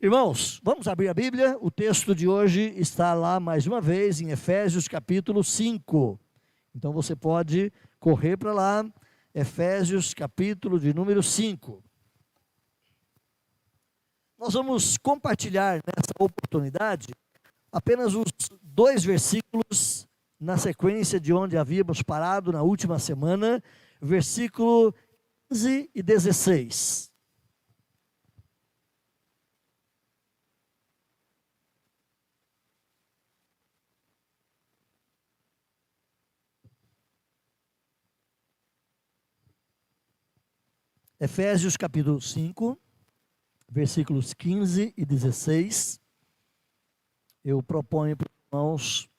Irmãos, vamos abrir a Bíblia. O texto de hoje está lá mais uma vez em Efésios capítulo 5. Então você pode correr para lá, Efésios capítulo de número 5. Nós vamos compartilhar nessa oportunidade apenas os 2 versículos na sequência de onde havíamos parado na última semana, versículo 15 e 16. Efésios capítulo 5, versículos 15 e 16. Eu proponho para os irmãos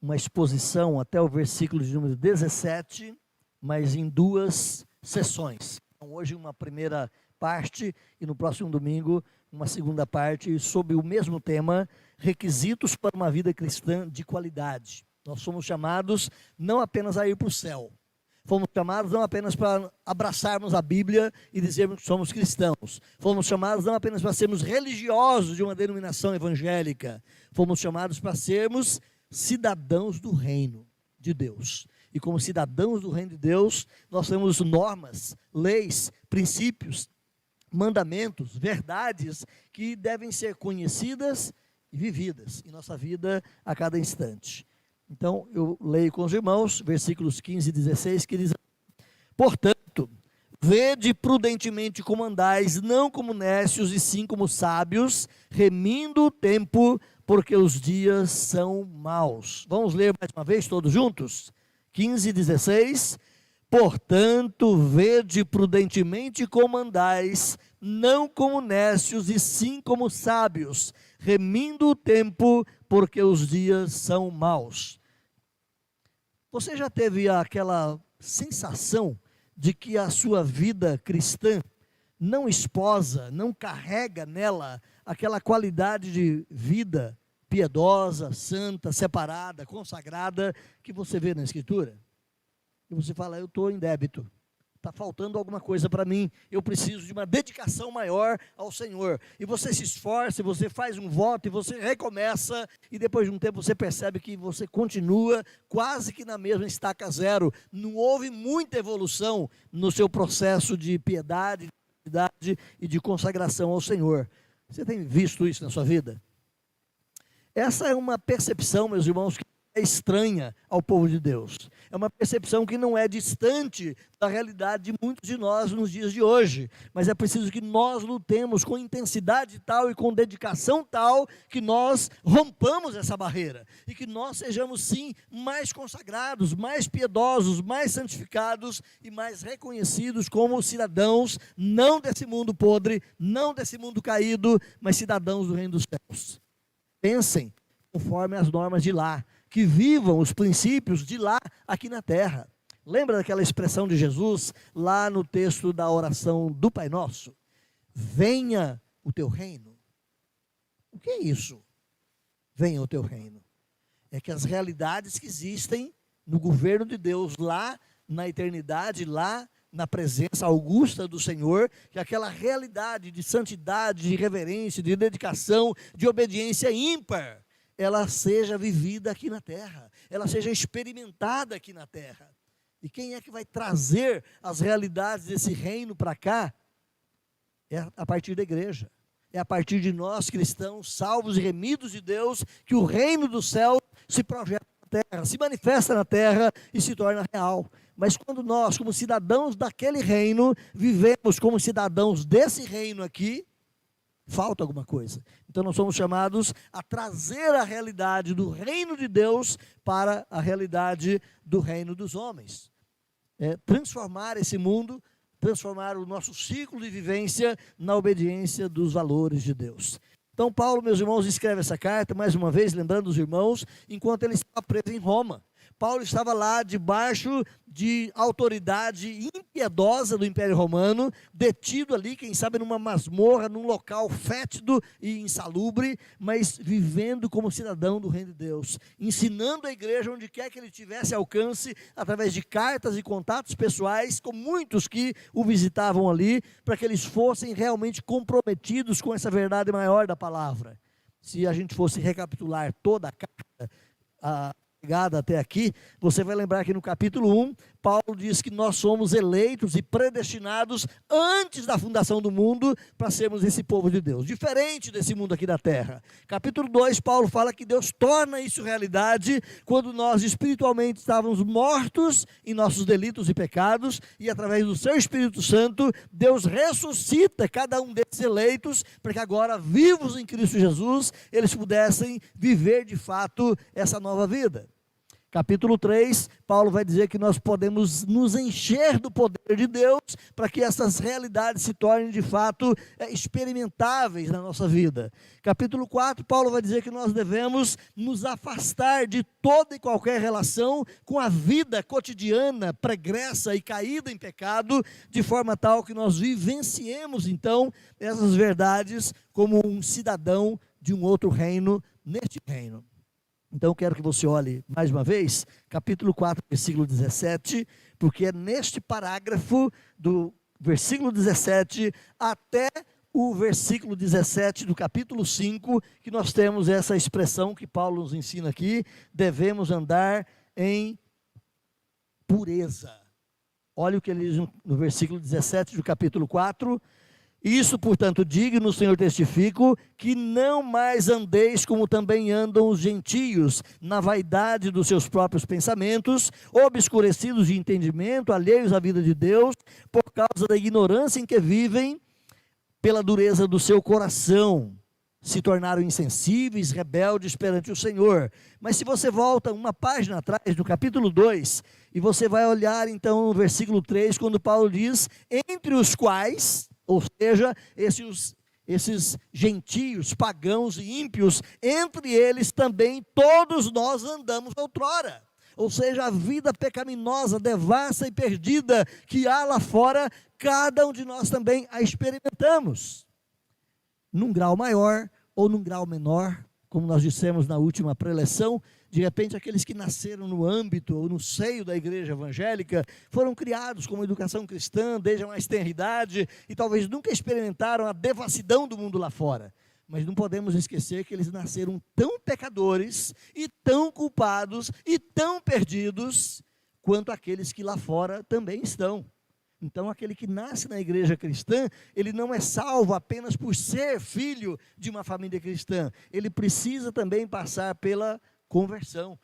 uma exposição até o versículo de número 17, mas em 2 sessões. Então, hoje uma primeira parte e no próximo domingo uma segunda parte sobre o mesmo tema, requisitos para uma vida cristã de qualidade. Nós somos chamados não apenas a ir para o céu, fomos chamados não apenas para abraçarmos a Bíblia e dizermos que somos cristãos. Fomos chamados não apenas para sermos religiosos de uma denominação evangélica. Fomos chamados para sermos cidadãos do reino de Deus. E como cidadãos do reino de Deus, nós temos normas, leis, princípios, mandamentos, verdades que devem ser conhecidas e vividas em nossa vida a cada instante. Então, eu leio com os irmãos, versículos 15 e 16, que diz: portanto, vede prudentemente como andais, não como nécios e sim como sábios, remindo o tempo, porque os dias são maus. Vamos ler mais uma vez, todos juntos? 15 e 16. Portanto, vede prudentemente como andais, não como nécios e sim como sábios, remindo o tempo, porque os dias são maus. Você já teve aquela sensação de que a sua vida cristã não esposa, não carrega nela aquela qualidade de vida piedosa, santa, separada, consagrada que você vê na Escritura? E você fala: eu estou em débito, está faltando alguma coisa para mim, eu preciso de uma dedicação maior ao Senhor. E você se esforça, você faz um voto, e você recomeça, e depois de um tempo você percebe que você continua quase que na mesma estaca zero. Não houve muita evolução no seu processo de piedade, e de consagração ao Senhor. Você tem visto isso na sua vida? Essa é uma percepção, meus irmãos, que é estranha ao povo de Deus. É uma percepção que não é distante da realidade de muitos de nós nos dias de hoje, mas é preciso que nós lutemos com intensidade tal e com dedicação tal que nós rompamos essa barreira e que nós sejamos sim mais consagrados, mais piedosos, mais santificados e mais reconhecidos como cidadãos não desse mundo podre, não desse mundo caído, mas cidadãos do reino dos céus. Pensem conforme as normas de lá, que vivam os princípios de lá aqui na terra. Lembra daquela expressão de Jesus lá no texto da oração do Pai Nosso? Venha o teu reino. O que é isso? Venha o teu reino. É que as realidades que existem no governo de Deus lá na eternidade, lá na presença augusta do Senhor, que aquela realidade de santidade, de reverência, de dedicação, de obediência ímpar, ela seja vivida aqui na terra, ela seja experimentada aqui na terra. E quem é que vai trazer as realidades desse reino para cá? É a partir da igreja, é a partir de nós cristãos, salvos e remidos de Deus, que o reino do céu se projeta na terra, se manifesta na terra e se torna real. Mas quando nós, como cidadãos daquele reino, vivemos como cidadãos desse reino aqui, falta alguma coisa. Então nós somos chamados a trazer a realidade do reino de Deus para a realidade do reino dos homens. Transformar esse mundo, transformar o nosso ciclo de vivência na obediência dos valores de Deus. Então Paulo, meus irmãos, escreve essa carta, mais uma vez, lembrando os irmãos, enquanto ele estava preso em Roma. Paulo estava lá debaixo de autoridade impiedosa do Império Romano, detido ali, quem sabe numa masmorra, num local fétido e insalubre, mas vivendo como cidadão do reino de Deus, ensinando a igreja onde quer que ele tivesse alcance, através de cartas e contatos pessoais, com muitos que o visitavam ali, para que eles fossem realmente comprometidos com essa verdade maior da palavra. Se a gente fosse recapitular toda a carta, chegada até aqui, você vai lembrar que no capítulo 1, Paulo diz que nós somos eleitos e predestinados antes da fundação do mundo para sermos esse povo de Deus, diferente desse mundo aqui da terra. Capítulo 2, Paulo fala que Deus torna isso realidade quando nós espiritualmente estávamos mortos em nossos delitos e pecados, e através do seu Espírito Santo, Deus ressuscita cada um desses eleitos, para que agora, vivos em Cristo Jesus, eles pudessem viver de fato essa nova vida. Capítulo 3, Paulo vai dizer que nós podemos nos encher do poder de Deus para que essas realidades se tornem de fato experimentáveis na nossa vida. Capítulo 4, Paulo vai dizer que nós devemos nos afastar de toda e qualquer relação com a vida cotidiana, pregressa e caída em pecado, de forma tal que nós vivenciemos então essas verdades como um cidadão de um outro reino, neste reino. Então eu quero que você olhe mais uma vez, capítulo 4, versículo 17, porque é neste parágrafo do versículo 17 até o versículo 17 do capítulo 5, que nós temos essa expressão que Paulo nos ensina aqui: devemos andar em pureza. Olha o que ele diz no versículo 17 do capítulo 4. Isso, portanto, digo no Senhor testifico, que não mais andeis como também andam os gentios, na vaidade dos seus próprios pensamentos, obscurecidos de entendimento, alheios à vida de Deus, por causa da ignorância em que vivem, pela dureza do seu coração, se tornaram insensíveis, rebeldes perante o Senhor. Mas se você volta uma página atrás, no capítulo 2, e você vai olhar então no versículo 3, quando Paulo diz, entre os quais... Ou seja, esses gentios, pagãos e ímpios, entre eles também todos nós andamos outrora. Ou seja, a vida pecaminosa, devassa e perdida que há lá fora, cada um de nós também a experimentamos. Num grau maior ou num grau menor, como nós dissemos na última preleção, de repente aqueles que nasceram no âmbito ou no seio da igreja evangélica foram criados com uma educação cristã desde a mais tenra idade e talvez nunca experimentaram a devassidão do mundo lá fora. Mas não podemos esquecer que eles nasceram tão pecadores e tão culpados e tão perdidos quanto aqueles que lá fora também estão. Então aquele que nasce na igreja cristã, ele não é salvo apenas por ser filho de uma família cristã. Ele precisa também passar pela conversão,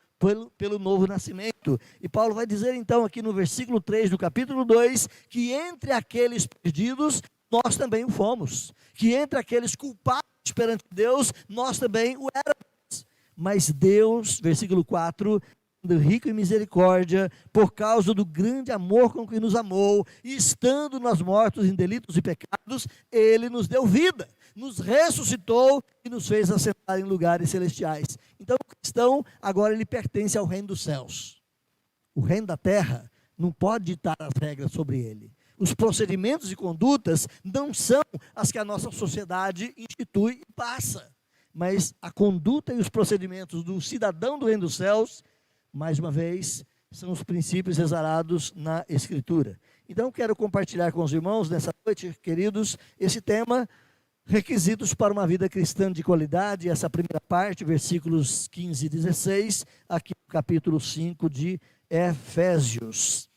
pelo novo nascimento. E Paulo vai dizer então aqui no versículo 3 do capítulo 2, que entre aqueles perdidos, nós também o fomos. Que entre aqueles culpados perante Deus, nós também o éramos. Mas Deus, versículo 4, rico em misericórdia, por causa do grande amor com que nos amou, e estando nós mortos em delitos e pecados, Ele nos deu vida, nos ressuscitou e nos fez assentar em lugares celestiais. Então o cristão agora ele pertence ao reino dos céus. O reino da terra não pode ditar as regras sobre ele. Os procedimentos e condutas não são as que a nossa sociedade institui e passa, mas a conduta e os procedimentos do cidadão do reino dos céus, mais uma vez, são os princípios exarados na Escritura. Então, quero compartilhar com os irmãos nessa noite, queridos, esse tema, requisitos para uma vida cristã de qualidade, essa primeira parte, versículos 15 e 16, aqui no capítulo 5 de Efésios.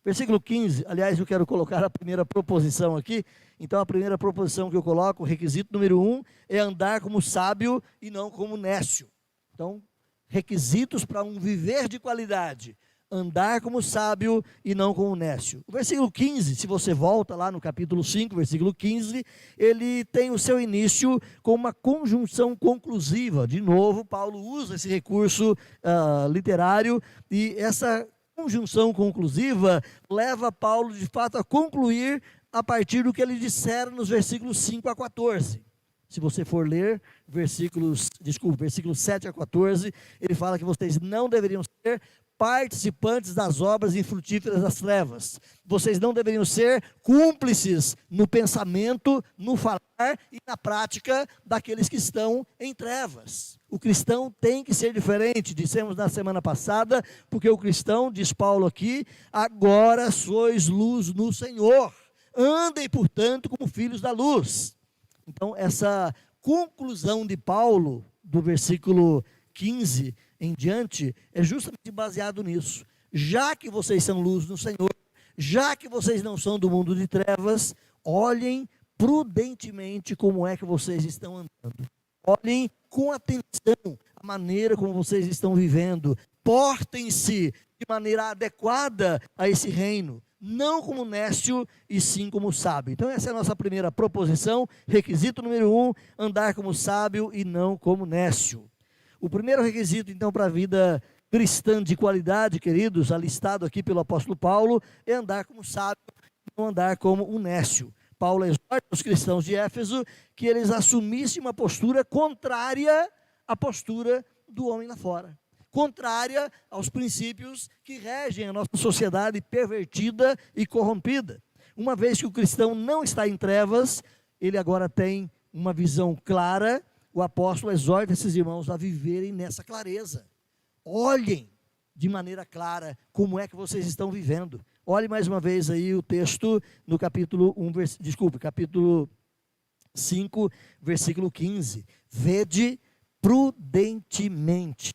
Versículo 15, aliás, eu quero colocar a primeira proposição aqui. Então, a primeira proposição que eu coloco, o requisito número 1, é andar como sábio e não como nécio. Então, requisitos para um viver de qualidade: andar como sábio e não como nécio. O versículo 15, se você volta lá no capítulo 5, versículo 15, ele tem o seu início com uma conjunção conclusiva. De novo, Paulo usa esse recurso literário, e essa conjunção conclusiva leva Paulo, de fato, a concluir a partir do que ele dissera nos versículos 5 a 14. Se você for ler versículos 7 a 14, ele fala que vocês não deveriam ser participantes das obras infrutíferas das trevas. Vocês não deveriam ser cúmplices no pensamento, no falar e na prática daqueles que estão em trevas. O cristão tem que ser diferente, dissemos na semana passada, porque o cristão, diz Paulo aqui, agora sois luz no Senhor. Andem, portanto, como filhos da luz. Então, essa conclusão de Paulo, do versículo 15 em diante, é justamente baseado nisso. Já que vocês são luz no Senhor, já que vocês não são do mundo de trevas, olhem prudentemente como é que vocês estão andando. Olhem com atenção a maneira como vocês estão vivendo. Portem-se de maneira adequada a esse reino, não como nécio e sim como sábio. Então essa é a nossa primeira proposição, requisito número 1, andar como sábio e não como nécio. O primeiro requisito, então, para a vida cristã de qualidade, queridos, alistado aqui pelo apóstolo Paulo, é andar como sábio, não andar como um nécio. Paulo exorta os cristãos de Éfeso que eles assumissem uma postura contrária à postura do homem lá fora, contrária aos princípios que regem a nossa sociedade pervertida e corrompida. Uma vez que o cristão não está em trevas, ele agora tem uma visão clara. O apóstolo exorta esses irmãos a viverem nessa clareza. Olhem de maneira clara como é que vocês estão vivendo. Olhe mais uma vez aí o texto no capítulo 5, versículo 15. Vede prudentemente.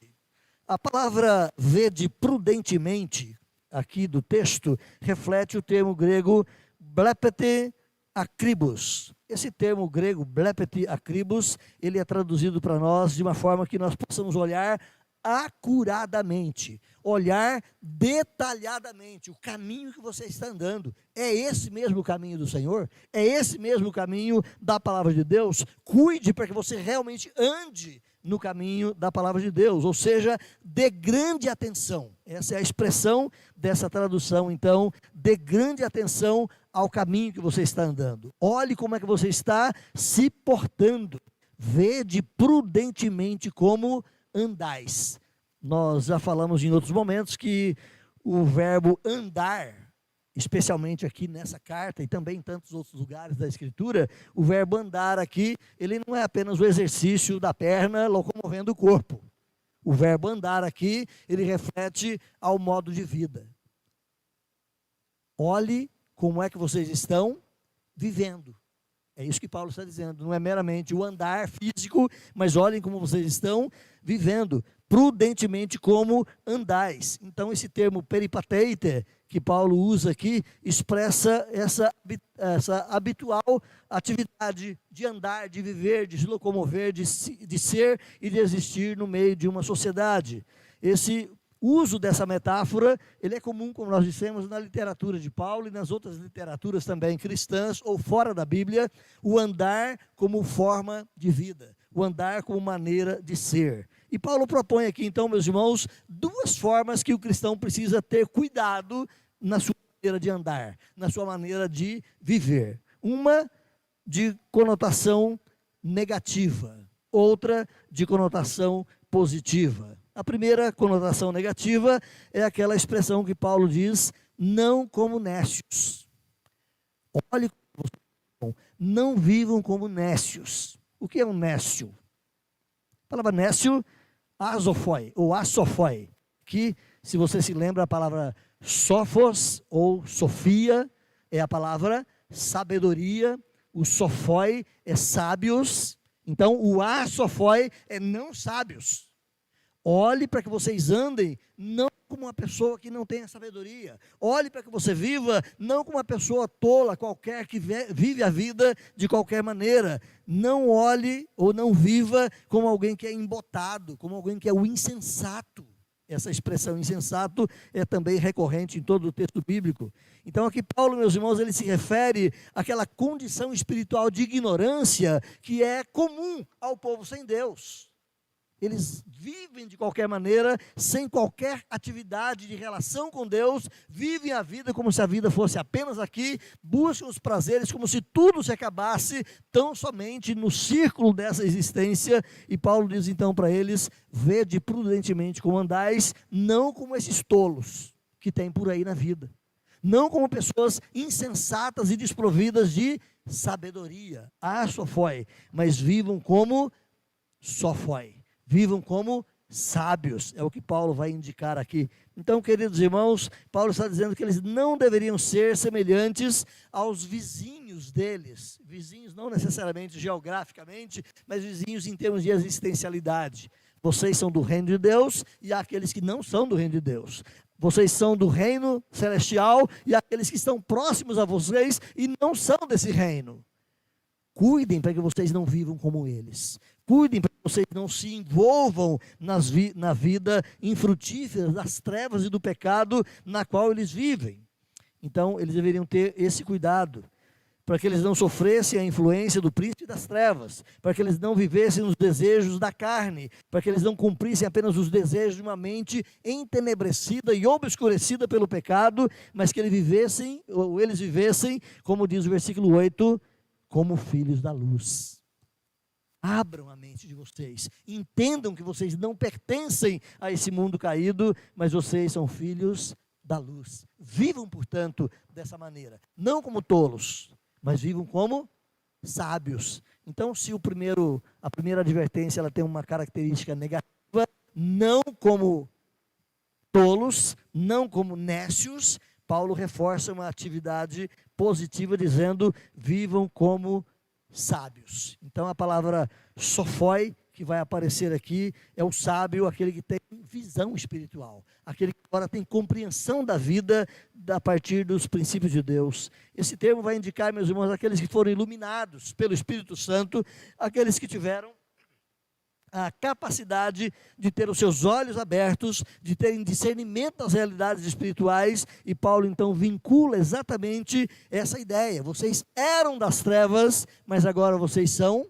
A palavra vede prudentemente, aqui do texto, reflete o termo grego blepete akribos. Esse termo grego, blepete akribos, ele é traduzido para nós de uma forma que nós possamos olhar acuradamente, olhar detalhadamente o caminho que você está andando. É esse mesmo caminho do Senhor? É esse mesmo caminho da palavra de Deus? Cuide para que você realmente ande no caminho da palavra de Deus, ou seja, dê grande atenção. Essa é a expressão dessa tradução, então, dê grande atenção ao caminho que você está andando. Olhe como é que você está se portando. Vede prudentemente como andais. Nós já falamos em outros momentos que o verbo andar, especialmente aqui nessa carta e também em tantos outros lugares da Escritura, o verbo andar aqui, ele não é apenas o exercício da perna locomovendo o corpo. O verbo andar aqui, ele reflete ao modo de vida. Olhe como é que vocês estão vivendo. É isso que Paulo está dizendo, não é meramente o andar físico, mas olhem como vocês estão vivendo, prudentemente como andais. Então esse termo peripateite, que Paulo usa aqui, expressa essa habitual atividade de andar, de viver, de se locomover, de ser e de existir no meio de uma sociedade. Esse uso dessa metáfora, ele é comum, como nós dissemos, na literatura de Paulo e nas outras literaturas também cristãs ou fora da Bíblia, o andar como forma de vida, o andar como maneira de ser. E Paulo propõe aqui, então, meus irmãos, duas formas que o cristão precisa ter cuidado na sua maneira de andar, na sua maneira de viver. Uma de conotação negativa, outra de conotação positiva. A primeira conotação negativa é aquela expressão que Paulo diz, não como nécios. Olhe, não vivam como nécios. O que é um nécio? A palavra nécio, azofoi, ou asofoi, que, se você se lembra, a palavra sofos, ou sofia, é a palavra sabedoria, o sofoi é sábios, então o asofoi é não sábios. Olhe para que vocês andem não como uma pessoa que não tem a sabedoria. Olhe para que você viva não como uma pessoa tola qualquer que vive a vida de qualquer maneira. Não olhe ou não viva como alguém que é embotado, como alguém que é o insensato. Essa expressão insensato é também recorrente em todo o texto bíblico. Então aqui Paulo, meus irmãos, ele se refere àquela condição espiritual de ignorância que é comum ao povo sem Deus. eles vivem de qualquer maneira, sem qualquer atividade de relação com Deus, vivem a vida como se a vida fosse apenas aqui, buscam os prazeres como se tudo se acabasse, tão somente no círculo dessa existência. E Paulo diz então para eles: vede prudentemente como andais, não como esses tolos que tem por aí na vida, não como pessoas insensatas e desprovidas de sabedoria, sofoi, mas vivam como sofoi, vivam como sábios, é o que Paulo vai indicar aqui. Então, queridos irmãos, Paulo está dizendo que eles não deveriam ser semelhantes aos vizinhos deles, vizinhos não necessariamente geograficamente, mas vizinhos em termos de existencialidade. Vocês são do reino de Deus e há aqueles que não são do reino de Deus. Vocês são do reino celestial e há aqueles que estão próximos a vocês e não são desse reino. Cuidem para que vocês não vivam como eles. Cuidem para que vocês não se envolvam na vida infrutífera das trevas e do pecado na qual eles vivem. Então, eles deveriam ter esse cuidado, para que eles não sofressem a influência do príncipe das trevas, para que eles não vivessem os desejos da carne, para que eles não cumprissem apenas os desejos de uma mente entenebrecida e obscurecida pelo pecado, mas que eles vivessem, como diz o versículo 8, como filhos da luz. Abram a mente de vocês, entendam que vocês não pertencem a esse mundo caído, mas vocês são filhos da luz. Vivam, portanto, dessa maneira, não como tolos, mas vivam como sábios. Então, se a primeira advertência ela tem uma característica negativa, não como tolos, não como nécios, Paulo reforça uma atividade positiva dizendo: vivam como sábios. Então, a palavra sofoi, que vai aparecer aqui, é o sábio, aquele que tem visão espiritual, aquele que agora tem compreensão da vida a partir dos princípios de Deus. Esse termo vai indicar, meus irmãos, aqueles que foram iluminados pelo Espírito Santo, aqueles que tiveram a capacidade de ter os seus olhos abertos, de terem discernimento das realidades espirituais. E Paulo então vincula exatamente essa ideia: vocês eram das trevas, mas agora vocês são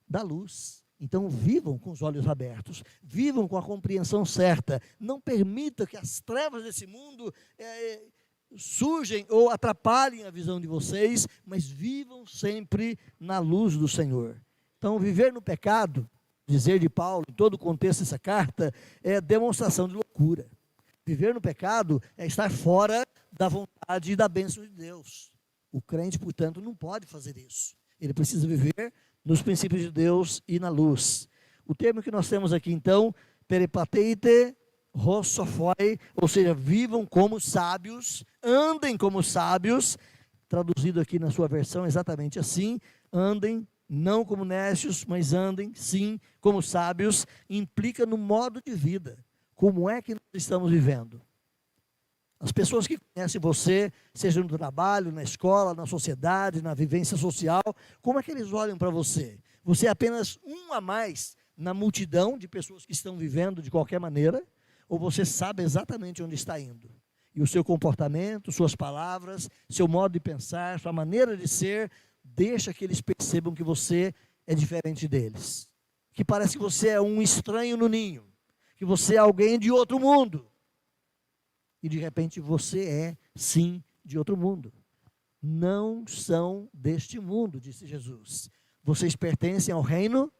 da luz. Então vivam com os olhos abertos, vivam com a compreensão certa, não permita que as trevas desse mundo surgem ou atrapalhem a visão de vocês, mas vivam sempre na luz do Senhor. Então, viver no pecado, dizer de Paulo, em todo o contexto dessa carta, é demonstração de loucura. Viver no pecado é estar fora da vontade e da bênção de Deus. O crente, portanto, não pode fazer isso. Ele precisa viver nos princípios de Deus e na luz. O termo que nós temos aqui, então, peripateite rossofoi, ou seja, vivam como sábios, andem como sábios, traduzido aqui na sua versão exatamente assim: andem não como nécios, mas andem, sim, como sábios. Implica no modo de vida. Como é que nós estamos vivendo? As pessoas que conhecem você, seja no trabalho, na escola, na sociedade, na vivência social, como é que eles olham para você? Você é apenas um a mais na multidão de pessoas que estão vivendo de qualquer maneira? Ou você sabe exatamente onde está indo? E o seu comportamento, suas palavras, seu modo de pensar, sua maneira de ser, deixa que eles percebam que você é diferente deles. Que parece que você é um estranho no ninho, que você é alguém de outro mundo. E de repente você é, sim, de outro mundo. Não são deste mundo, disse Jesus. Vocês pertencem ao reino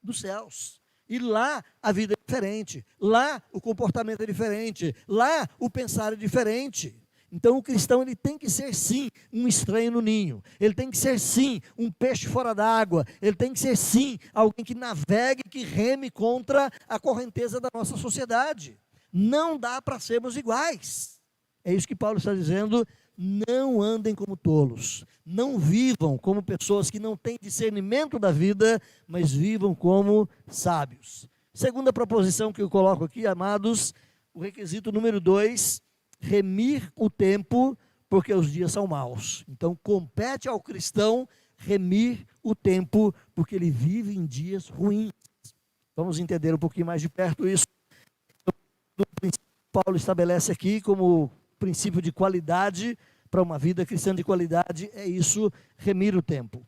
dos céus. E lá a vida é diferente. Lá o comportamento é diferente. Lá o pensar é diferente. Então o cristão ele tem que ser, sim, um estranho no ninho. Ele tem que ser, sim, um peixe fora d'água. Ele tem que ser, sim, alguém que navegue, que reme contra a correnteza da nossa sociedade. Não dá para sermos iguais. É isso que Paulo está dizendo: não andem como tolos. Não vivam como pessoas que não têm discernimento da vida, mas vivam como sábios. Segunda proposição que eu coloco aqui, amados, o requisito número 2, remir o tempo, porque os dias são maus. Então, compete ao cristão remir o tempo, porque ele vive em dias ruins. Vamos entender um pouquinho mais de perto isso. Paulo estabelece aqui como princípio de qualidade para uma vida cristã de qualidade, é isso: remir o tempo.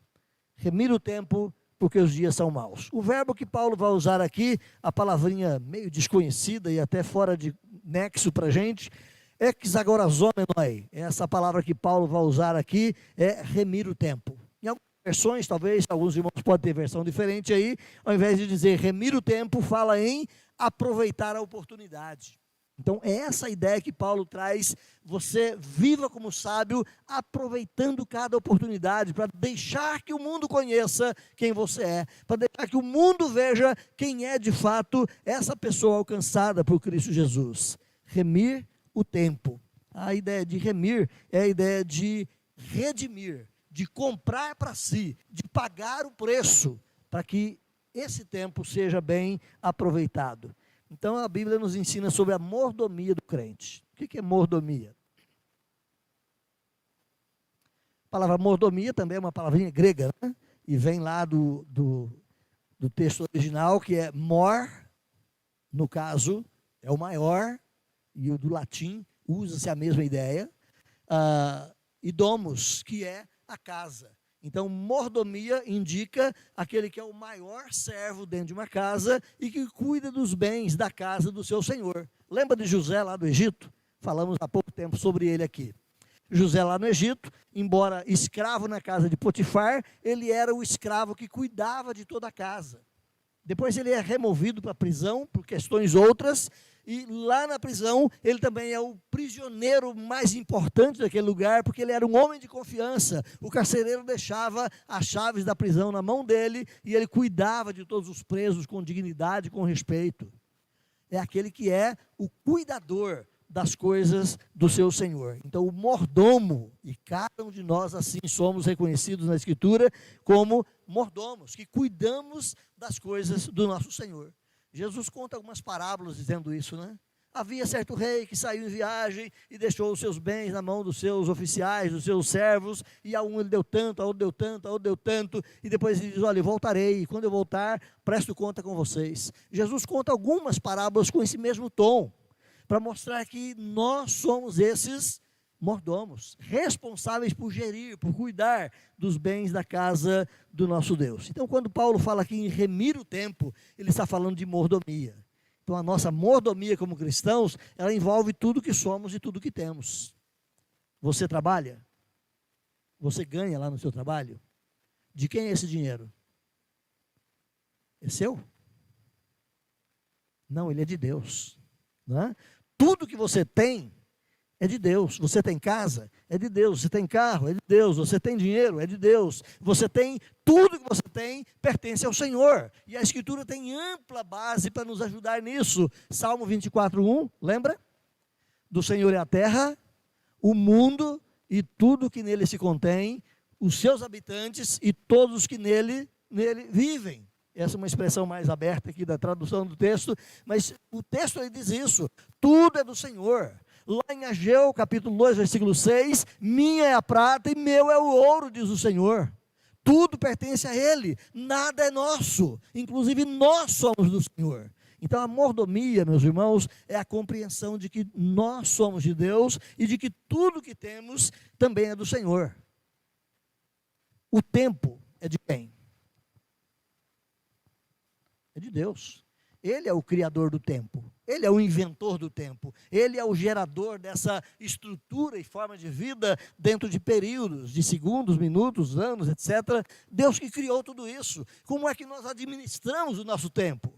Remir o tempo porque os dias são maus. O verbo que Paulo vai usar aqui, a palavrinha meio desconhecida e até fora de nexo para a gente, exagorazomenoi. Essa palavra que Paulo vai usar aqui é remir o tempo. Em algumas versões, talvez, alguns irmãos podem ter versão diferente aí, ao invés de dizer remir o tempo, fala em aproveitar a oportunidade. Então, é essa ideia que Paulo traz, você viva como sábio, aproveitando cada oportunidade, para deixar que o mundo conheça quem você é, para deixar que o mundo veja quem é de fato essa pessoa alcançada por Cristo Jesus. Remir o tempo. A ideia de remir é a ideia de redimir, de comprar para si, de pagar o preço, para que esse tempo seja bem aproveitado. Então a Bíblia nos ensina sobre a mordomia do crente. O que é mordomia? A palavra mordomia também é uma palavrinha grega, né? E vem lá do texto original, que é mor, no caso, é o maior, e o do latim usa-se a mesma ideia, e domus, que é a casa. Então, mordomia indica aquele que é o maior servo dentro de uma casa e que cuida dos bens da casa do seu senhor. Lembra de José lá do Egito? Falamos há pouco tempo sobre ele aqui. José lá no Egito, embora escravo na casa de Potifar, ele era o escravo que cuidava de toda a casa. Depois ele é removido para a prisão por questões outras, e lá na prisão ele também é o prisioneiro mais importante daquele lugar, porque ele era um homem de confiança. O carcereiro deixava as chaves da prisão na mão dele, e ele cuidava de todos os presos com dignidade, com respeito. É aquele que é o cuidador das coisas do seu Senhor. Então o mordomo, e cada um de nós assim somos reconhecidos na Escritura como mordomos, que cuidamos das coisas do nosso Senhor. Jesus conta algumas parábolas dizendo isso, né? Havia certo rei que saiu em viagem e deixou os seus bens na mão dos seus oficiais, dos seus servos, e a um ele deu tanto, a outro deu tanto, a outro deu tanto, e depois ele diz, olha, eu voltarei, e quando eu voltar, presto conta com vocês. Jesus conta algumas parábolas com esse mesmo tom, para mostrar que nós somos esses mordomos, responsáveis por gerir, por cuidar dos bens da casa do nosso Deus. Então, quando Paulo fala aqui em remir o tempo, ele está falando de mordomia. Então, a nossa mordomia como cristãos, ela envolve tudo que somos e tudo que temos. Você trabalha? Você ganha lá no seu trabalho? De quem é esse dinheiro? É seu? Não, ele é de Deus. Não é? Tudo que você tem é de Deus. Você tem casa? É de Deus. Você tem carro? É de Deus. Você tem dinheiro? É de Deus. Você tem, tudo que você tem pertence ao Senhor. E a Escritura tem ampla base para nos ajudar nisso. Salmo 24:1, lembra? Do Senhor é a terra, o mundo e tudo que nele se contém, os seus habitantes e todos os que nele vivem. Essa é uma expressão mais aberta aqui da tradução do texto, mas o texto ele diz isso, tudo é do Senhor. Lá em Ageu, capítulo 2, versículo 6, minha é a prata e meu é o ouro, diz o Senhor. Tudo pertence a Ele, nada é nosso, inclusive nós somos do Senhor. Então a mordomia, meus irmãos, é a compreensão de que nós somos de Deus e de que tudo que temos também é do Senhor. O tempo é de quem? É de Deus. Ele é o criador do tempo, ele é o inventor do tempo, ele é o gerador dessa estrutura e forma de vida dentro de períodos, de segundos, minutos, anos, etc. Deus que criou tudo isso. Como é que nós administramos o nosso tempo?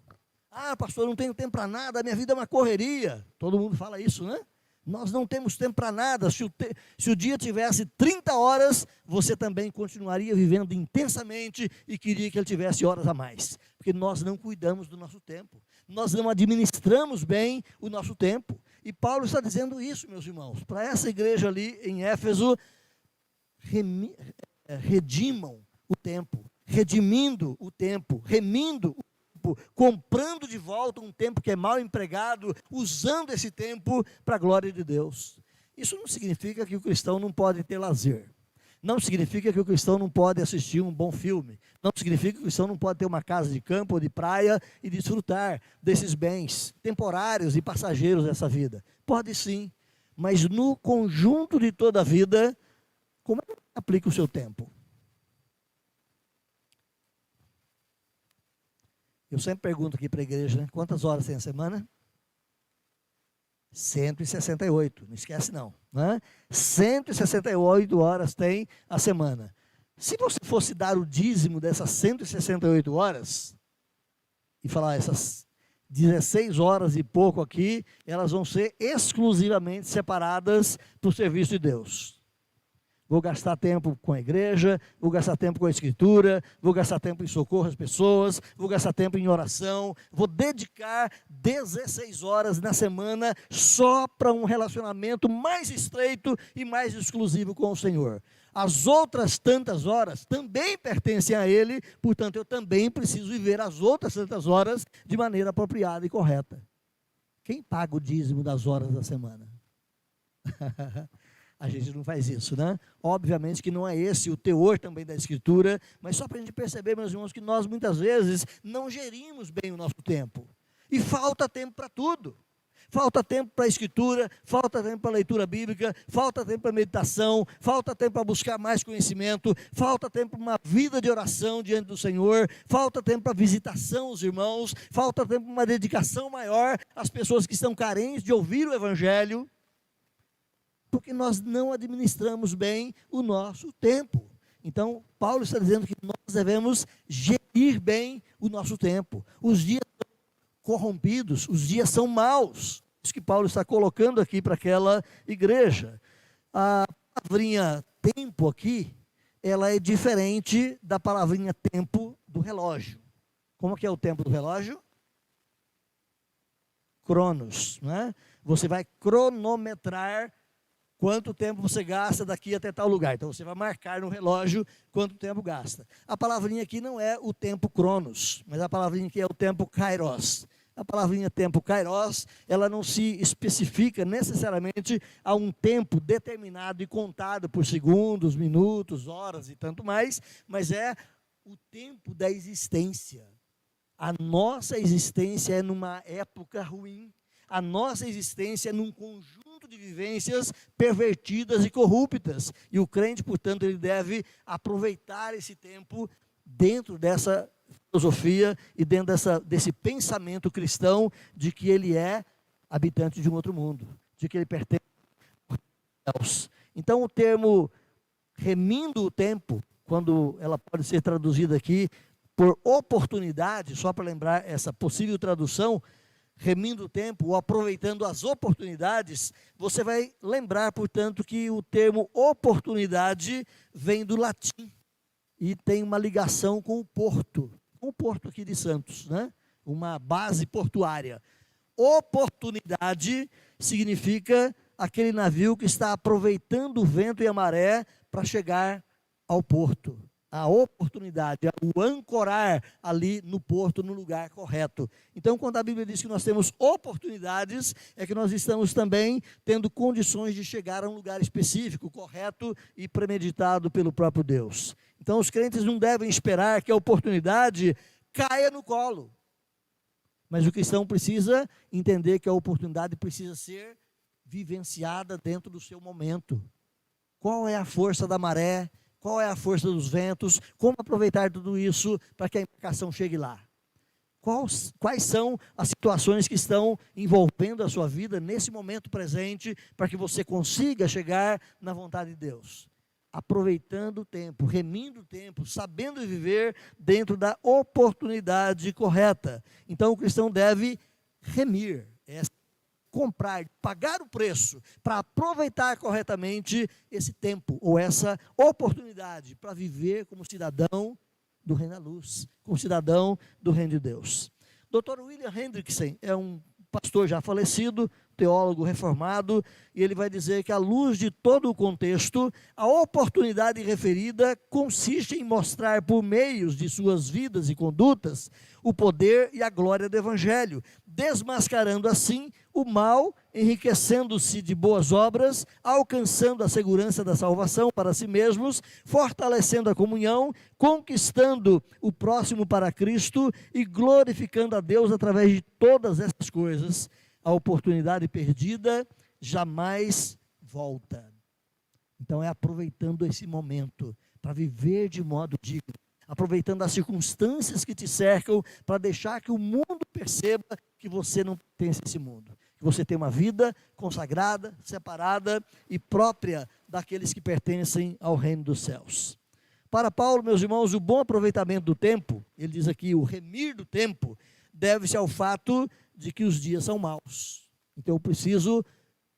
Ah, pastor, eu não tenho tempo para nada, a minha vida é uma correria. Todo mundo fala isso, né? Nós não temos tempo para nada. Se o dia tivesse 30 horas, você também continuaria vivendo intensamente e queria que ele tivesse horas a mais. Porque nós não cuidamos do nosso tempo. Nós não administramos bem o nosso tempo. E Paulo está dizendo isso, meus irmãos. Para essa igreja ali em Éfeso, redimam o tempo. Redimindo o tempo. Remindo o tempo. Comprando de volta um tempo que é mal empregado, usando esse tempo para a glória de Deus. Isso não significa que o cristão não pode ter lazer. Não significa que o cristão não pode assistir um bom filme. Não significa que o cristão não pode ter uma casa de campo ou de praia e desfrutar desses bens temporários e passageiros dessa vida. Pode sim, mas no conjunto de toda a vida, como é que aplica o seu tempo? Eu sempre pergunto aqui para a igreja, né? Quantas horas tem a semana? 168, não esquece não, né? 168 horas tem a semana. Se você fosse dar o dízimo dessas 168 horas, e falar essas 16 horas e pouco aqui, elas vão ser exclusivamente separadas para o serviço de Deus. Vou gastar tempo com a igreja, vou gastar tempo com a escritura, vou gastar tempo em socorro às pessoas, vou gastar tempo em oração, vou dedicar 16 horas na semana só para um relacionamento mais estreito e mais exclusivo com o Senhor. As outras tantas horas também pertencem a Ele, portanto eu também preciso viver as outras tantas horas de maneira apropriada e correta. Quem paga o dízimo das horas da semana? A gente não faz isso, né? Obviamente que não é esse o teor também da Escritura, mas só para a gente perceber, meus irmãos, que nós muitas vezes não gerimos bem o nosso tempo. E falta tempo para tudo. Falta tempo para a Escritura, falta tempo para a leitura bíblica, falta tempo para a meditação, falta tempo para buscar mais conhecimento, falta tempo para uma vida de oração diante do Senhor, falta tempo para visitação aos irmãos, falta tempo para uma dedicação maior às pessoas que estão carentes de ouvir o Evangelho, porque nós não administramos bem o nosso tempo. Então, Paulo está dizendo que nós devemos gerir bem o nosso tempo. Os dias são corrompidos, os dias são maus. Isso que Paulo está colocando aqui para aquela igreja. A palavrinha tempo aqui, ela é diferente da palavrinha tempo do relógio. Como que é o tempo do relógio? Cronos, né? Você vai cronometrar quanto tempo você gasta daqui até tal lugar. Então você vai marcar no relógio quanto tempo gasta. A palavrinha aqui não é o tempo cronos, mas a palavrinha aqui é o tempo kairos. A palavrinha tempo kairos, ela não se especifica necessariamente a um tempo determinado e contado por segundos, minutos, horas e tanto mais, mas é o tempo da existência. A nossa existência é numa época ruim. A nossa existência é num conjunto de vivências pervertidas e corruptas. E o crente, portanto, ele deve aproveitar esse tempo dentro dessa filosofia e dentro desse pensamento cristão de que ele é habitante de um outro mundo, de que ele pertence a Deus. Então, o termo remindo o tempo, quando ela pode ser traduzida aqui por oportunidade, só para lembrar essa possível tradução, remindo o tempo ou aproveitando as oportunidades, você vai lembrar, portanto, que o termo oportunidade vem do latim e tem uma ligação com o porto aqui de Santos, né? Uma base portuária. Oportunidade significa aquele navio que está aproveitando o vento e a maré para chegar ao porto. A oportunidade, o ancorar ali no porto, no lugar correto. Então, quando a Bíblia diz que nós temos oportunidades, é que nós estamos também tendo condições de chegar a um lugar específico, correto e premeditado pelo próprio Deus. Então, os crentes não devem esperar que a oportunidade caia no colo. Mas o cristão precisa entender que a oportunidade precisa ser vivenciada dentro do seu momento. Qual é a força da maré? Qual é a força dos ventos? Como aproveitar tudo isso para que a embarcação chegue lá? Quais são as situações que estão envolvendo a sua vida nesse momento presente para que você consiga chegar na vontade de Deus? Aproveitando o tempo, remindo o tempo, sabendo viver dentro da oportunidade correta. Então o cristão deve remir, comprar, pagar o preço para aproveitar corretamente esse tempo ou essa oportunidade para viver como cidadão do reino da luz, como cidadão do reino de Deus. Dr. William Hendrickson é um pastor já falecido, teólogo reformado, e ele vai dizer que à luz de todo o contexto, a oportunidade referida consiste em mostrar por meios de suas vidas e condutas o poder e a glória do Evangelho, desmascarando assim o mal, enriquecendo-se de boas obras, alcançando a segurança da salvação para si mesmos, fortalecendo a comunhão, conquistando o próximo para Cristo e glorificando a Deus através de todas essas coisas. A oportunidade perdida jamais volta. Então é aproveitando esse momento para viver de modo digno, aproveitando as circunstâncias que te cercam, para deixar que o mundo perceba que você não pertence a esse mundo, que você tem uma vida consagrada, separada e própria daqueles que pertencem ao reino dos céus. Para Paulo, meus irmãos, o bom aproveitamento do tempo, ele diz aqui, o remir do tempo, deve-se ao fato de que os dias são maus. Então eu preciso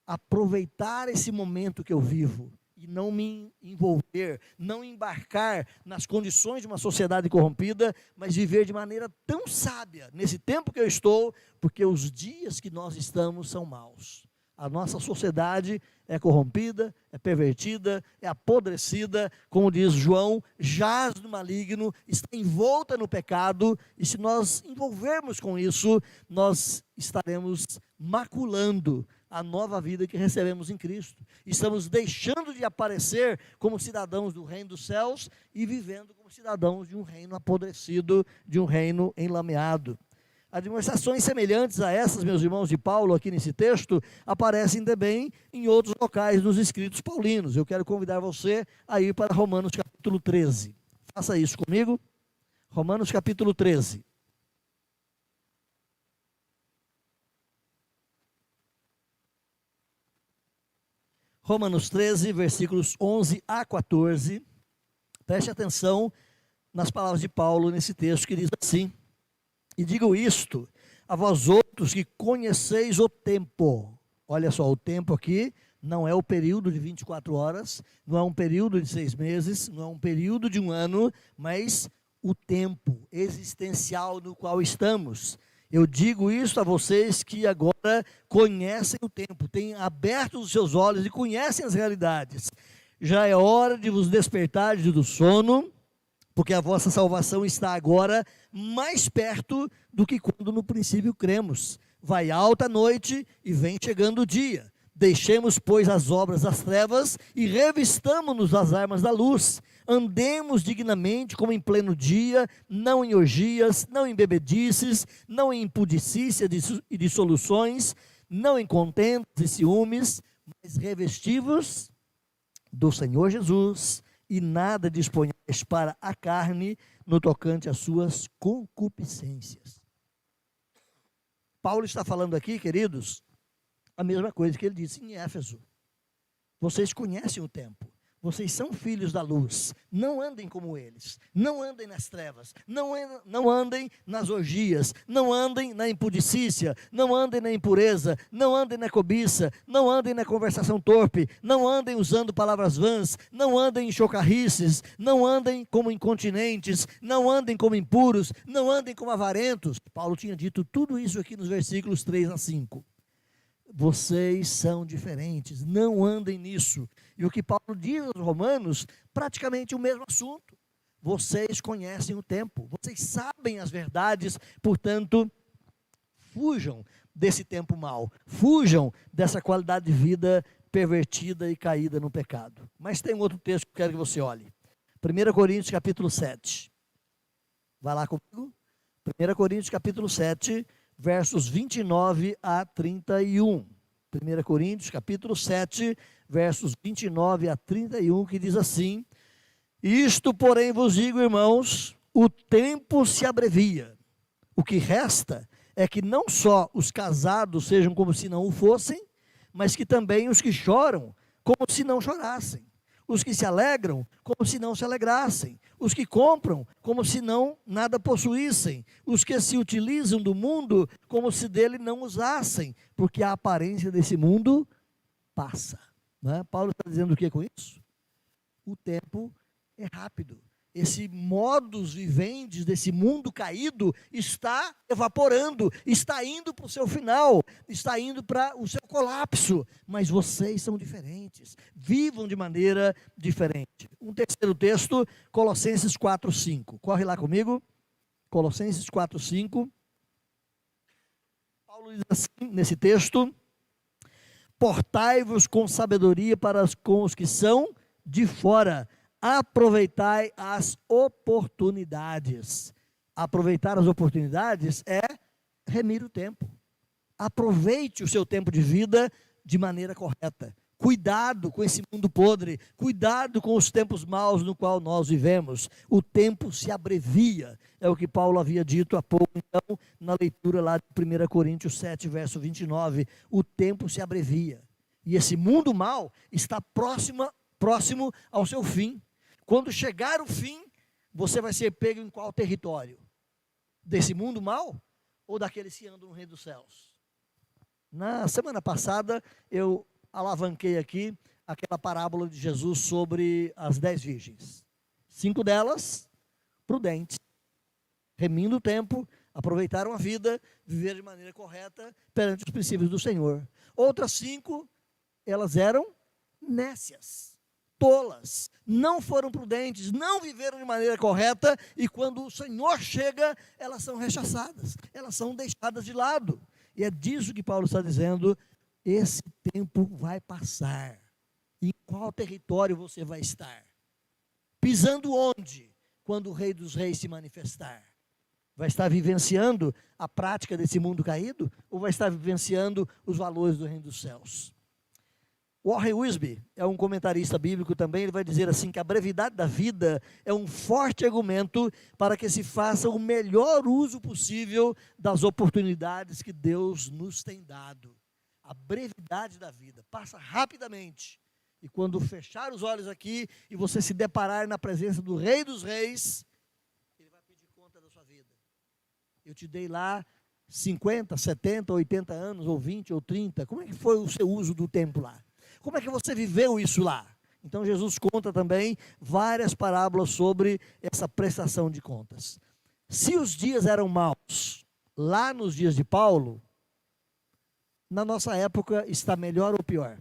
aproveitar esse momento que eu vivo e não me envolver, não embarcar nas condições de uma sociedade corrompida, mas viver de maneira tão sábia nesse tempo que eu estou, porque os dias que nós estamos são maus. A nossa sociedade é corrompida, é pervertida, é apodrecida, como diz João, jaz no maligno, está envolta no pecado, e se nós envolvermos com isso, nós estaremos maculando a nova vida que recebemos em Cristo. Estamos deixando de aparecer como cidadãos do reino dos céus e vivendo como cidadãos de um reino apodrecido, de um reino enlameado. Admoestações semelhantes a essas, meus irmãos, de Paulo aqui nesse texto, aparecem também em outros locais dos escritos paulinos. Eu quero convidar você a ir para Romanos capítulo 13. Faça isso comigo. Romanos capítulo 13. Romanos 13, versículos 11 a 14. Preste atenção nas palavras de Paulo nesse texto que diz assim: e digo isto a vós outros que conheceis o tempo. Olha só, o tempo aqui não é o período de 24 horas, não é um período de 6 meses, não é um período de um ano, mas o tempo existencial no qual estamos. Eu digo isso a vocês que agora conhecem o tempo, têm aberto os seus olhos e conhecem as realidades. Já é hora de vos despertar do sono, porque a vossa salvação está agora mais perto do que quando no princípio cremos. Vai alta a noite e vem chegando o dia. Deixemos, pois, as obras das trevas e revistamo-nos das armas da luz. Andemos dignamente como em pleno dia, não em orgias, não em bebedices, não em impudicícia e dissoluções, não em contendas e ciúmes, mas revestivos do Senhor Jesus, e nada disponhais para a carne no tocante às suas concupiscências. Paulo está falando aqui, queridos, a mesma coisa que ele disse em Éfeso. Vocês conhecem o tempo, vocês são filhos da luz, não andem como eles, não andem nas trevas, não andem nas orgias, não andem na impudicícia, não andem na impureza, não andem na cobiça, não andem na conversação torpe, não andem usando palavras vãs, não andem em chocarrices, não andem como incontinentes, não andem como impuros, não andem como avarentos. Paulo tinha dito tudo isso aqui nos versículos 3 a 5. Vocês são diferentes, não andem nisso. E o que Paulo diz aos romanos, praticamente o mesmo assunto. Vocês conhecem o tempo, vocês sabem as verdades, portanto, fujam desse tempo mau, fujam dessa qualidade de vida pervertida e caída no pecado. Mas tem um outro texto que eu quero que você olhe. 1 Coríntios capítulo 7. Vai lá comigo. 1 Coríntios capítulo 7, versos 29 a 31. 1 Coríntios, capítulo 7, versos 29 a 31, que diz assim: isto, porém, vos digo, irmãos, o tempo se abrevia. O que resta é que não só os casados sejam como se não o fossem, mas que também os que choram, como se não chorassem. Os que se alegram, como se não se alegrassem. Os que compram, como se não nada possuíssem. Os que se utilizam do mundo, como se dele não usassem. Porque a aparência desse mundo passa. Não é? Paulo está dizendo o que com isso? O tempo é rápido. Esse modus vivendi desse mundo caído está evaporando, está indo para o seu final, está indo para o seu colapso. Mas vocês são diferentes, vivam de maneira diferente. Um terceiro texto, Colossenses 4:5. Corre lá comigo, Colossenses 4:5. Paulo diz assim nesse texto: portai-vos com sabedoria para com os que são de fora, aproveitai as oportunidades. Aproveitar as oportunidades é remir o tempo. Aproveite o seu tempo de vida de maneira correta. Cuidado com esse mundo podre, cuidado com os tempos maus no qual nós vivemos. O tempo se abrevia, é o que Paulo havia dito há pouco, então, na leitura lá de 1 Coríntios 7, verso 29. O tempo se abrevia. E esse mundo mau está próximo ao seu fim. Quando chegar o fim, você vai ser pego em qual território? Desse mundo mau ou daqueles que andam no reino dos céus? Na semana passada, eu alavanquei aqui aquela parábola de Jesus sobre as 10 virgens. 5 delas, prudentes, remindo o tempo, aproveitaram a vida, viveram de maneira correta perante os princípios do Senhor. Outras 5, elas eram nécias, tolas, não foram prudentes, não viveram de maneira correta, e quando o Senhor chega, elas são rechaçadas, elas são deixadas de lado. E é disso que Paulo está dizendo: esse tempo vai passar. Em qual território você vai estar? Pisando onde? Quando o Rei dos Reis se manifestar? Vai estar vivenciando a prática desse mundo caído? Ou vai estar vivenciando os valores do reino dos céus? Warren Wiersbe é um comentarista bíblico também. Ele vai dizer assim, que a brevidade da vida é um forte argumento para que se faça o melhor uso possível das oportunidades que Deus nos tem dado. A brevidade da vida passa rapidamente, e quando fechar os olhos aqui e você se deparar na presença do Rei dos Reis, Ele vai pedir conta da sua vida. Eu te dei lá 50, 70, 80 anos, ou 20, ou 30, como é que foi o seu uso do tempo lá? Como é que você viveu isso lá? Então Jesus conta também várias parábolas sobre essa prestação de contas. Se os dias eram maus lá nos dias de Paulo, na nossa época está melhor ou pior?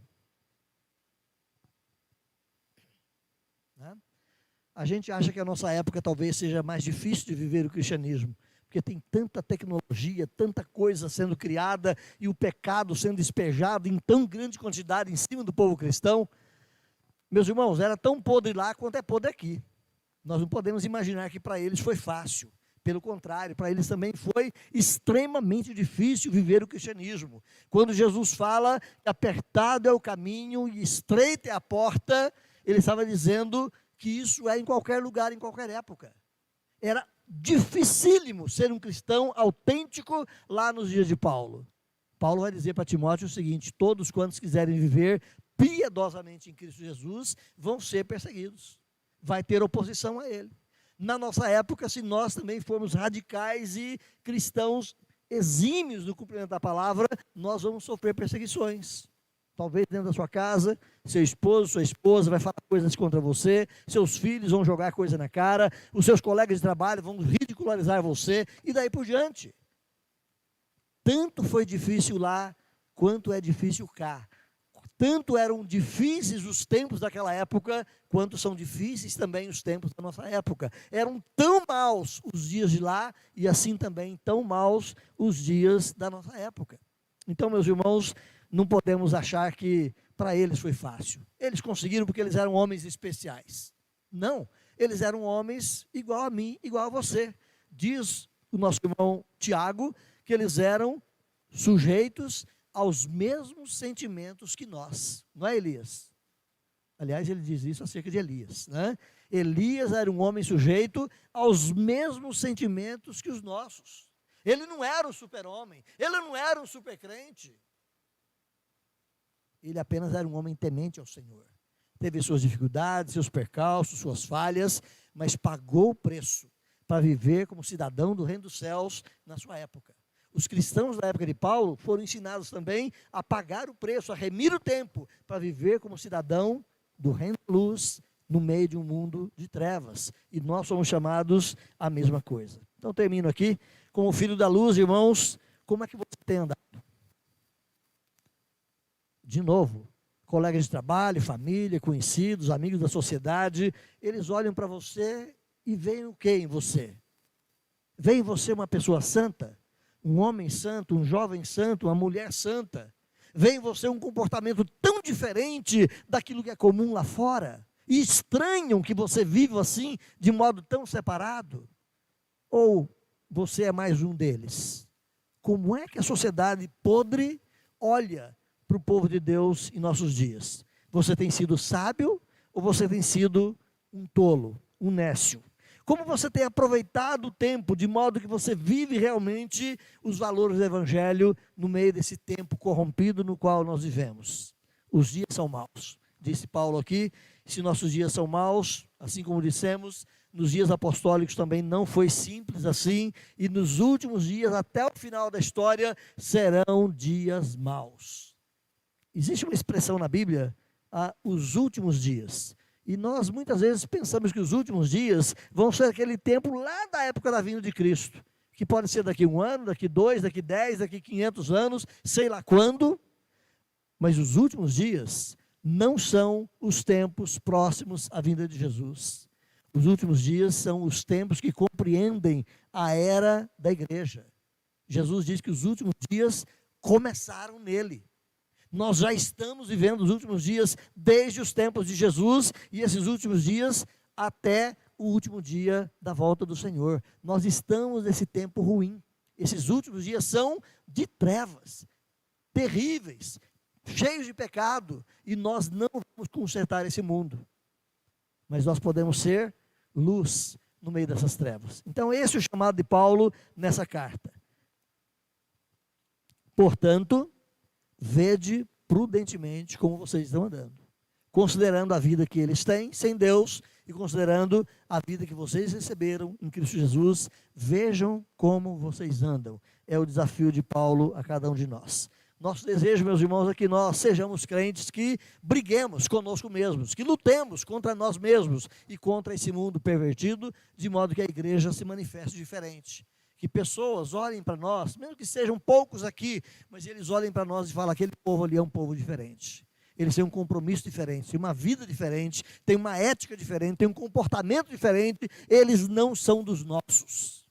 A gente acha que a nossa época talvez seja mais difícil de viver o cristianismo, porque tem tanta tecnologia, tanta coisa sendo criada, e o pecado sendo despejado em tão grande quantidade em cima do povo cristão. Meus irmãos, era tão podre lá quanto é podre aqui. Nós não podemos imaginar que para eles foi fácil. Pelo contrário, para eles também foi extremamente difícil viver o cristianismo. Quando Jesus fala que apertado é o caminho e estreita é a porta, ele estava dizendo que isso é em qualquer lugar, em qualquer época. Era dificílimo ser um cristão autêntico lá nos dias de Paulo. Paulo vai dizer para Timóteo o seguinte: todos quantos quiserem viver piedosamente em Cristo Jesus vão ser perseguidos. Vai ter oposição a ele. Na nossa época, se nós também formos radicais e cristãos exímios no cumprimento da palavra, nós vamos sofrer perseguições. Talvez dentro da sua casa, seu esposo, sua esposa vai falar coisas contra você, seus filhos vão jogar coisa na cara, os seus colegas de trabalho vão ridicularizar você, e daí por diante. Tanto foi difícil lá, quanto é difícil cá. Tanto eram difíceis os tempos daquela época, quanto são difíceis também os tempos da nossa época. Eram tão maus os dias de lá, e assim também tão maus os dias da nossa época. Então, meus irmãos, não podemos achar que para eles foi fácil. Eles conseguiram porque eles eram homens especiais. Não, eles eram homens igual a mim, igual a você. Diz o nosso irmão Tiago que eles eram sujeitos aos mesmos sentimentos que nós, não é, Elias? Aliás, ele diz isso acerca de Elias, né? Elias era um homem sujeito aos mesmos sentimentos que os nossos. Ele não era um super-homem, ele não era um super-crente. Ele apenas era um homem temente ao Senhor. Teve suas dificuldades, seus percalços, suas falhas, mas pagou o preço para viver como cidadão do reino dos céus na sua época. Os cristãos da época de Paulo foram ensinados também a pagar o preço, a remir o tempo, para viver como cidadão do reino da luz, no meio de um mundo de trevas. E nós somos chamados à mesma coisa. Então termino aqui. Como filho da luz, irmãos, como é que você tem andado? De novo, colegas de trabalho, família, conhecidos, amigos da sociedade, eles olham para você e veem o que em você? Veem em você uma pessoa santa? Um homem santo, um jovem santo, uma mulher santa? Vê em você um comportamento tão diferente daquilo que é comum lá fora? E estranham que você vive assim, de modo tão separado? Ou você é mais um deles? Como é que a sociedade podre olha para o povo de Deus em nossos dias? Você tem sido sábio ou você tem sido um tolo, um nécio? Como você tem aproveitado o tempo de modo que você vive realmente os valores do Evangelho no meio desse tempo corrompido no qual nós vivemos? Os dias são maus. Disse Paulo aqui, se nossos dias são maus, assim como dissemos, nos dias apostólicos também não foi simples assim, e nos últimos dias, até o final da história, serão dias maus. Existe uma expressão na Bíblia, os últimos dias. E nós muitas vezes pensamos que os últimos dias vão ser aquele tempo lá da época da vinda de Cristo, que pode ser daqui 1 ano, daqui 2, daqui 10, daqui 500 anos, sei lá quando, mas os últimos dias não são os tempos próximos à vinda de Jesus. Os últimos dias são os tempos que compreendem a era da igreja. Jesus diz que os últimos dias começaram nele. Nós já estamos vivendo os últimos dias desde os tempos de Jesus e esses últimos dias até o último dia da volta do Senhor. Nós estamos nesse tempo ruim. Esses últimos dias são de trevas, terríveis, cheios de pecado, e nós não vamos consertar esse mundo. Mas nós podemos ser luz no meio dessas trevas. Então esse é o chamado de Paulo nessa carta. Portanto, vede prudentemente como vocês estão andando, considerando a vida que eles têm sem Deus e considerando a vida que vocês receberam em Cristo Jesus. Vejam como vocês andam. É o desafio de Paulo a cada um de nós. Nosso desejo, meus irmãos, é que nós sejamos crentes que briguemos conosco mesmos, que lutemos contra nós mesmos e contra esse mundo pervertido, de modo que a igreja se manifeste diferente. Que pessoas olhem para nós, mesmo que sejam poucos aqui, mas eles olhem para nós e falem, aquele povo ali é um povo diferente. Eles têm um compromisso diferente, têm uma vida diferente, têm uma ética diferente, têm um comportamento diferente, eles não são dos nossos.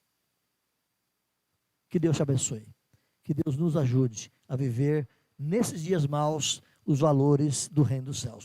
Que Deus te abençoe. Que Deus nos ajude a viver nesses dias maus os valores do reino dos céus.